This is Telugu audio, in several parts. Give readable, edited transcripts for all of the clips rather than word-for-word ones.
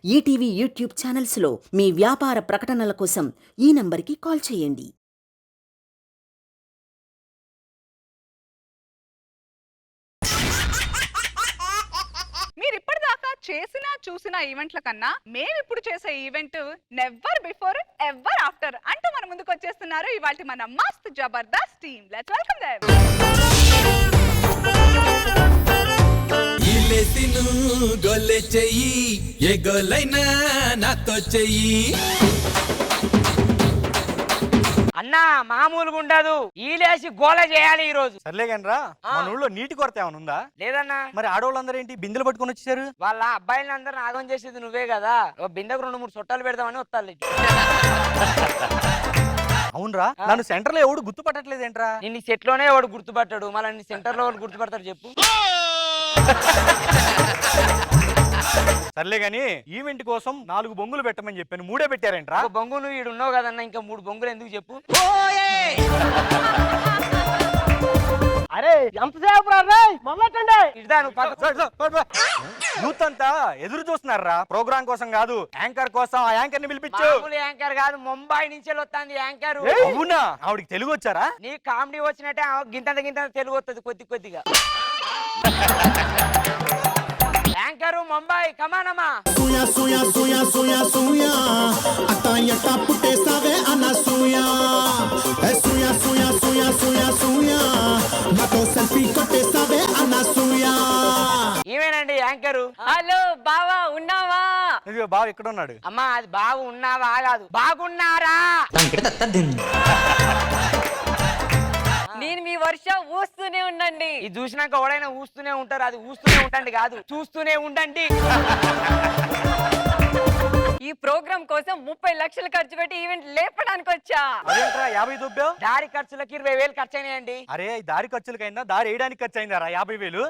ఈటీవీ యూట్యూబ్ ఛానల్స్లో మీ వ్యాపార ప్రకటనల కోసం ఈ నంబర్కి కాల్ చేయండి. మీరిప్పటిదాకా చూసిన ఈవెంట్ల కన్నా మేమిప్పుడు చేసే event never before ever after అంటూ మన ముందుకు వచ్చేస్తున్నారు ఇవాల్టి మన మస్త్ Jabardasth team. Let's welcome them. ఇలేసిను గొల్లె చెయ్యి ఏ గొల్లైనా నాతో చెయ్యి. అన్నా మామూలుగా ఉండదు, ఈలేసి గోల చేయాలి ఈ రోజు. సర్లేగనరా, మన ఊళ్ళో నీటి కొరత ఏమైనా ఉందా? లేదన్నా. మరి ఆడవాళ్ళందరూ ఏంటి బిందెలు పట్టుకొని వచ్చేసారు? వాళ్ళ అబ్బాయిలందరూ ఆగం చేసేది నువ్వే కదా, ఓ బిందెకు 2-3 చుట్టాలు పెడదామని వస్తాను. అవునరా, నన్ను సెంటర్ లో ఎవడు గుర్తుపట్టట్లేదేంట్రా? నిన్ను సెట్ లోనే వాడు గుర్తుపట్టాడు, మళ్ళీ నీ సెంటర్ లో వాడు గుర్తుపడతాడు చెప్పు. సర్లే గాని ఈవెంట్ కోసం 4 బొంగులు పెట్టమని చెప్పాను, 3 పెట్టారేంట్రా? ఒక బొంగు నువ్వు ఈడు ఉన్నావు కదన్నా, ఇంకా 3 బొంగులు ఎందుకు చెప్పు. అరే ఎంతసేపు ఇడదా యూత్ అంతా ఎదురు చూస్తున్నారా ప్రోగ్రామ్ కోసం కాదు, యాంకర్ కోసం. ఆ యాంకర్ ని పిలిపించు. యాంకర్ కాదు, ముంబై నుంచి వస్తుంది యాంకర్. అవునా? ఆవిడికి తెలుగు వచ్చారా? నీ కామెడీ వచ్చినట్టే గింత గింత తెలుగు వస్తుంది కొద్దిగా. యాంకరు ముంబై, కమానమ్మా. సూయా సూయా సూయా సూయా సూయా అట్టా ఎట్టా పుట్టేస్తావే అన్న సూయా. సూయా సూయా సూయా సూయా సూయా నాతో సెల్ఫీ కొట్టేస్తావే అన్న సూయా. ఏమేనండి యాంకరు. హలో బావా, ఉన్నావా? ఇదిగో బావ ఇక్కడ ఉన్నాడు. అమ్మా అది బాగు ఉన్నావా కాదు, బాగున్నారా. నేను మీ వర్ష ఊస్తూనే ఉండండి. ఇది చూసినాక ఎవడైనా ఊస్తూనే ఉంటారు, అది ఊస్తూనే ఉండండి కాదు, చూస్తూనే ఉండండి. ఈ ప్రోగ్రామ్ కోసం 30 లక్షలు ఖర్చు పెట్టి ఈవెంట్ లేపడానికి వచ్చా. అదేంట్రా 50 దుబ్బావు? దారి ఖర్చులకి 20,000 ఖర్చు అయినాయండి. అరే ఈ దారి ఖర్చులకైనా దారి వేయడానికి ఖర్చు అయిందారా 50,000?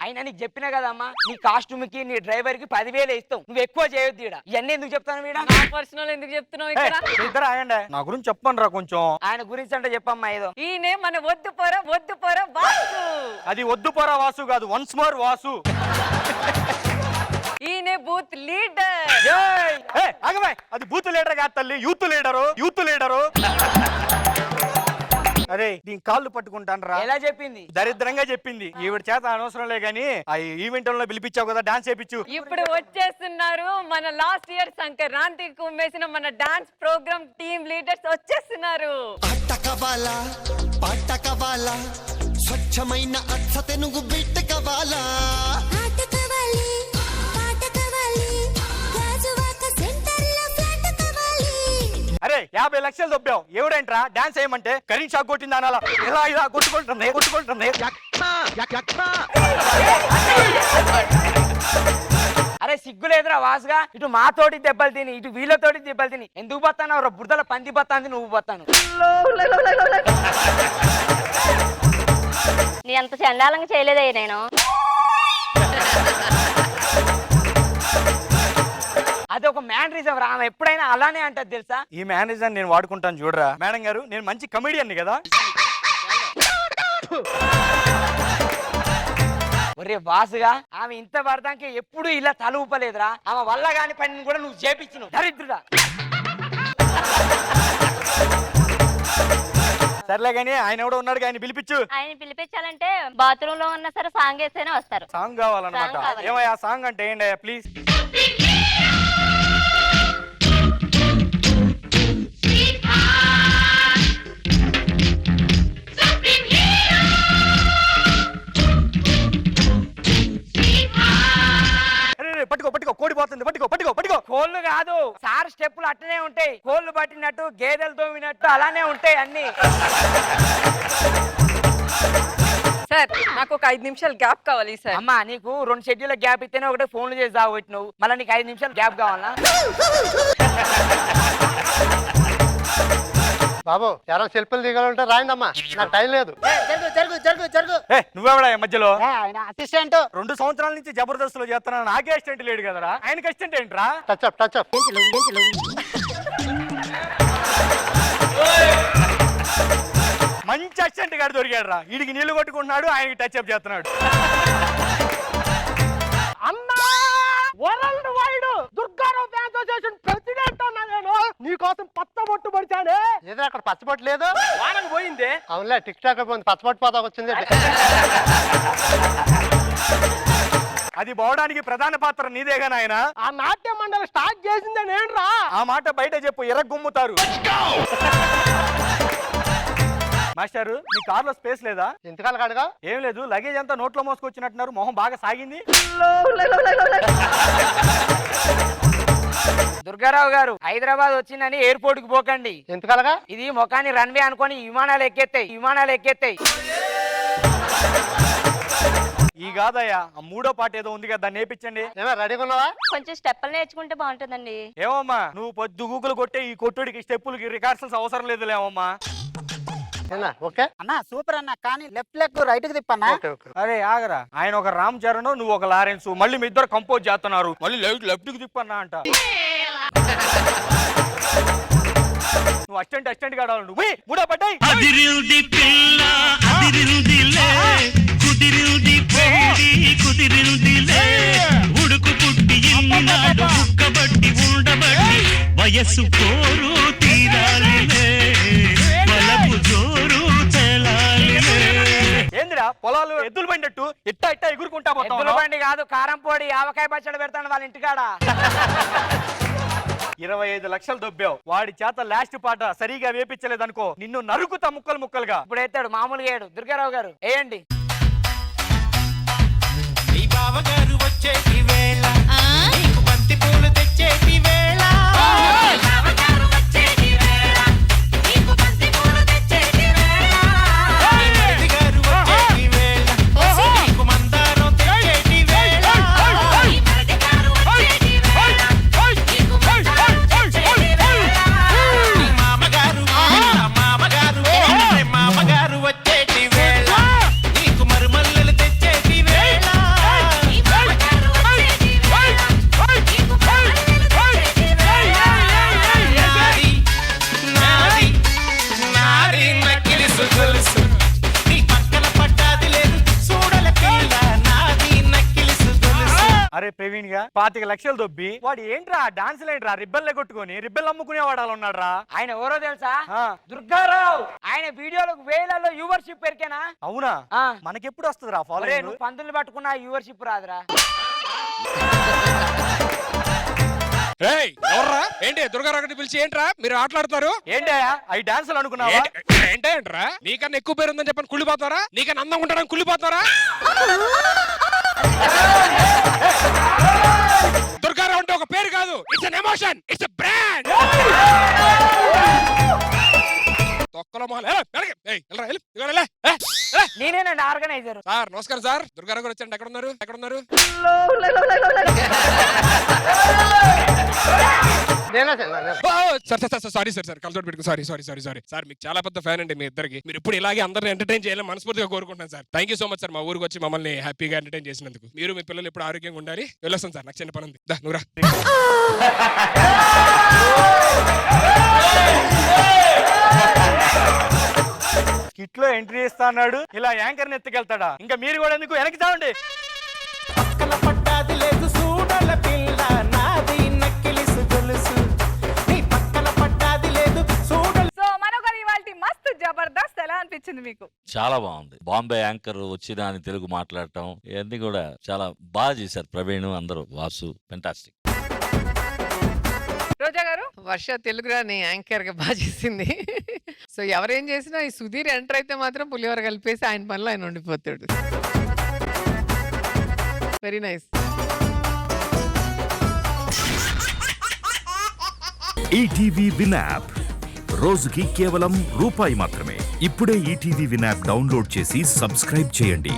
అయినా నీకు చెప్పినా కదమ్మా, నీ కాస్ట్యూమ్ కి నీ డ్రైవర్ కి 10,000 ఇస్తాం, నువ్వు ఎక్కువ చేయొద్దు. ఇవన్నీ ఎందుకు చెప్తాను వీడ? పర్సనల్ ఎందుకు చెప్తున్నావు ఇక్కడ? ఇద్దరు ఆయండి, నా గురించి చెప్పండి రా కొంచెం. ఆయన గురించి అంటే చెప్పమ్మా ఏదో. ఈయనే మన వద్దు పోరా వాసు. అది వద్దు పోరా వాసు కాదు, వన్స్ మోర్ వాసు. ఈయనే బూత్ లీడర్. ఆగమే, అది బూత్ లీడర్ కాదు తల్లి, యూత్ లీడరు. అరే దీని కాళ్ళు పట్టుకుంటాను రా. ఎలా చెప్పింది? దరిద్రంగా చెప్పింది. ఈవిడ చేత అనవసరంలే గానీ ఆ ఈవెంట్ లో పిలిపించావు కదా, డాన్స్ చేయించు. ఇప్పుడు వచ్చేస్తున్నారు మన లాస్ట్ ఇయర్ సంక్రాంతికి కుమ్మేసిన మన డాన్స్ ప్రోగ్రామ్ టీమ్ లీడర్స్ వచ్చేస్తున్నారు. పాట కవాలా స్వచ్ఛమైన అచ్చ తెనుగు బిడ్డ కవాలా. అరే 50 లక్షలు దొబ్బావు, ఎవడేంట్రా డాన్స్ చేయమంటే కరీం షాక్ కొట్టింది అనాలా. ఇలా కొట్టుకుంటుంది. అరే సిగ్గులేదురా వాసుగా, ఇటు మాతోటి దెబ్బలు తిని, ఇటు వీళ్ళతోటి దెబ్బలు తిని ఎందుకు బతాను? బురదల పంది బతాంది, నువ్వు బతాను. నీ అంత చండాలంగా చేయలేదే నేను. అది ఒక మ్యానరిజం రా, ఆమె ఎప్పుడైనా అలానే అంటది తెలుసా. ఈ మేనేజర్ నేను వాడుకుంటాను చూడరా. మేడం గారు, నేను మంచి కమెడియన్ కదా. ఒరే వాసుగా, ఆమె ఇంత పడదానికి ఎప్పుడు ఇలా తల ఊపలేదురా. ఆమె వల్ల కాని పని కూడా నువ్వు చేపించు దరిద్రుడా. సర్లే గానీ ఆయన ఎవడో ఉన్నాడు, ఆయన పిలిపించు. ఆయన పిలిపించాలంటే బాత్రూమ్ లో ఉన్నా సరే సాంగ్ వేస్తేనే వస్తారు. సాంగ్ కావాలన్నమాట. సాంగ్ కావాలి. ఏమయ్యా సాంగ్ అంటే ఏంటయ్యా ప్లీజ్? పట్టుకో కోడి పోతుంది, పట్టుకో. కోళ్ళు కాదు సార్, స్టెప్పులు అట్టనే ఉంటాయి. కోళ్ళు పట్టినట్టు, గేదెలు తోమినట్టు అలానే ఉంటాయి అన్ని. సార్ నాకు ఒక 5 నిమిషాలు గ్యాప్ కావాలి సార్. అమ్మా నీకు 2 షెడ్యూల్ గ్యాప్ ఇస్తేనే ఒకటే ఫోన్లు చేసి దావట్టినావు, మళ్ళీ నీకు 5 నిమిషాలు గ్యాప్ కావాలా? బాబు ఎవరో సెల్ఫీలు దిగాలంటే రాయిందమ్మా, నాకు టైం లేదు. నువ్వెవడా మధ్యలో? అసిస్టెంట్ 2 సంవత్సరాల నుంచి జబర్దస్త్ లో చేస్తున్నా, నాకే అసిస్టెంట్ లేడు కదరా. ఆయనకి అసిస్టెంట్ ఏంట్రా? టచ్ మంచి అసిస్టెంట్ గారు దొరికాడు రా. వీడికి నీళ్లు కొట్టుకుంటున్నాడు, ఆయనకి టచ్ అప్ చేస్తున్నాడు. అక్కడ పచ్చబొట్టు లేదు. వానకు పోయిందే. అవునులే టిక్ టాక్ పోయింది, పచ్చబొట్టు పోతా వచ్చింది. అది పోవడానికి ప్రధాన పాత్ర నీదేగా నాయన. ఆ నాట్య మండలి స్టార్ట్ చేసిందే నేను రా. ఆ మాట బయట చెప్పు, ఎర్రగుమ్ముతారు. మాస్టారు మీ కార్లో స్పేస్ లేదా? ఇంతకాల కాడుగా ఏం లేదు, లగేజ్ అంతా నోట్లో మోసుకొచ్చినట్టున్నారు, మొహం బాగా సాగింది. దుర్గారావు గారు హైదరాబాద్ వచ్చిందని ఎయిర్పోర్ట్ కి పోకండి. ఇంతకాలగా ఇది ముఖాన్ని రన్వే అనుకొని విమానాలు ఎక్కేస్తాయి. ఈ కాదయ్యా, ఆ మూడో పాట ఏదో ఉంది కదా, దాన్ని నేర్పించండి. ఏమో రెడీగా ఉన్నావా? కొంచెం స్టెప్పులు నేర్చుకుంటే బాగుంటుందండి. ఏమమ్మా నువ్వు పొద్దు గూగుల్ కొట్టే ఈ కొట్టుడికి స్టెప్పులకి రికార్డ్స్ అవసరం లేదులేమమ్మా. ఓకే అన్నా సూపర్ అన్న, కానీ లెఫ్ట్ లెగ్ రైట్ కి తిప్పన్నా. Okay okay. అరే ఆగరా, ఆయన ఒక రామ్ చరణ్ నువ్వు ఒక లారెన్స్, మళ్ళీ మీ ఇద్దరు కంపోజ్ చేస్తున్నారు, మళ్ళీ లెఫ్ట్ కి తిప్పన్నా అంట. నువ్వు అసిస్టెంట్ కాడాలి నువ్వు. మూడో పడ్డాయి. ఉడుకు పుట్టి ఎన్నినాడు ఉక్కబట్టి ఉండబట్టి వయస్సు కోరు తీరాలిలే బలపు జోరు తెలాలిలే. ఏందిరా పొలాలు ఎద్దులు బండట్టు ఇట్టా ఎగురుకుంటా ఎద్దుల పోతావు. బండి కాదు, కారం పొడి ఆవకాయ పచ్చడి పెడతాను వాళ్ళ ఇంటికాడ. 25 లక్షలు దొబ్బావు, వాడి చేత లాస్ట్ పాట సరిగా వేపించలేదనుకో నిన్ను నరుకుతా ముక్కలు ముక్కలుగా. ఇప్పుడు ఎత్తాడు మామూలుగా ఏడు. దుర్గారావు గారు వేయండి. నీ బావగారు వచ్చేటి వేళ నీకు బంతి పూలు తెచ్చేటి వేళ గారు వచ్చేటి వేళ నీకు మందారం తెచ్చేటి వేళ మామగారు వచ్చేటి వేళ నీకు మరుమల్లెలు తెచ్చేటి వేళ నాది నక్కిలిసు గొలుసు నీ పక్కన పడ్డాది లేదు చూడల పిల్ల నాది నక్కిలిసు గొలుసు. అరే ప్రవీణ్ గా 25 లక్షలు దొబ్బి వాడు ఏంట్రా డాన్స్ లేంట్రా, రిబ్బన్లే కొట్టుకొని రిబ్బన్లు అమ్ముకునే వాడాలి ఉన్నాడు. ఆయన ఎవరో తెలుసా? ఆ. దుర్గారావు. ఆయన వీడియోలకు వేలలో వ్యూవర్షిప్ పెరికేనా? అవునా? ఆ. మనకెప్పుడు వస్తుందిరా ఒరే, ఫాలోయింగ్? నువ్వు పందులు పట్టుకున్నా వ్యూవర్షిప్ రాదురా. ఎవర్రా ఏంటి దుర్గారావు పిలిచి ఏంట్రా మీరు ఆటలాడుతారు? ఏంటయ్యా అవి డాన్సులు అనుకున్నావా? ఏంటంట్రా నీకన్నా ఎక్కువ పేరు ఉందని చెప్పని కుళ్ళిపోతారా? నీకన్నా అందం ఉంటాడని కుళ్ళిపోతారా? దుర్గారావు అంటే ఒక పేరు కాదు, it's an emotion, it's a brand. తొక్కలో నేనేనండి ఆర్గనైజర్. సార్ నమస్కారం సార్, దుర్గారావు గారు వచ్చారండి. ఎక్కడ ఉన్నారు? సారీ సార్ కల్చోట్ పెట్టుకు సారీ సార్, మీకు చాలా పెద్ద ఫ్యాన్ అండి మీ ఇద్దరికి. మీరు ఇప్పుడు ఇలాగే అందరిని ఎంటర్టైన్ చేయాలని మనస్ఫూర్తిగా కోరుకుంటున్నాను sir. Thank you so much sir, మా ఊరికి వచ్చి మమ్మల్ని హ్యాపీగా ఎంటర్టైన్ చేసినందుకు. మీరు మీ పిల్లలు ఇప్పుడు ఆరోగ్యంగా ఉండాలి. వెళ్ళొస్తాను సార్, నాకు చిన్న పని ఉంది. నువ్వురా. కిట్ లో ఎంట్రీ ఇస్తా అన్నాడు, ఇలా యాంకర్ ఎత్తుకెళ్తాడా? ఇంకా మీరు కూడా ఎందుకు వెనక్కి తావండి. పక్కన పడ్డాది లేదు చూడల పిల్ల నాది నక్కిలిసు గొలుసు నీ పక్కన పడ్డాది లేదు చూడల. సో మనొకరు ఇవాళ మస్తు జబర్దస్త్ ఎలా అనిపించింది మీకు? చాలా బాగుంది. బాంబే యాంకర్ వచ్చి దాని తెలుగు మాట్లాడటం ఇవన్నీ కూడా చాలా బాగా చేశారు. ప్రవీణ్ అందరూ, వాసు, ఫెంటాస్టిక్. రోజా గారు? వర్ష తెలుగు రాని యాంకర్ గా బాగా చేసింది. సో ఎవరేం చేసినా ఈ సుధీర్ ఎంటర్ అయితే మాత్రం పులిహోర కలిపేసి ఆయన పనిలో ఆయన ఉండిపోతాడు. Very nice. ETV win app రోజుకి కేవలం రూపాయి మాత్రమే. ఇప్పుడే ఈటీవీ విన్ యాప్ డౌన్లోడ్ చేసి సబ్స్క్రైబ్ చేయండి.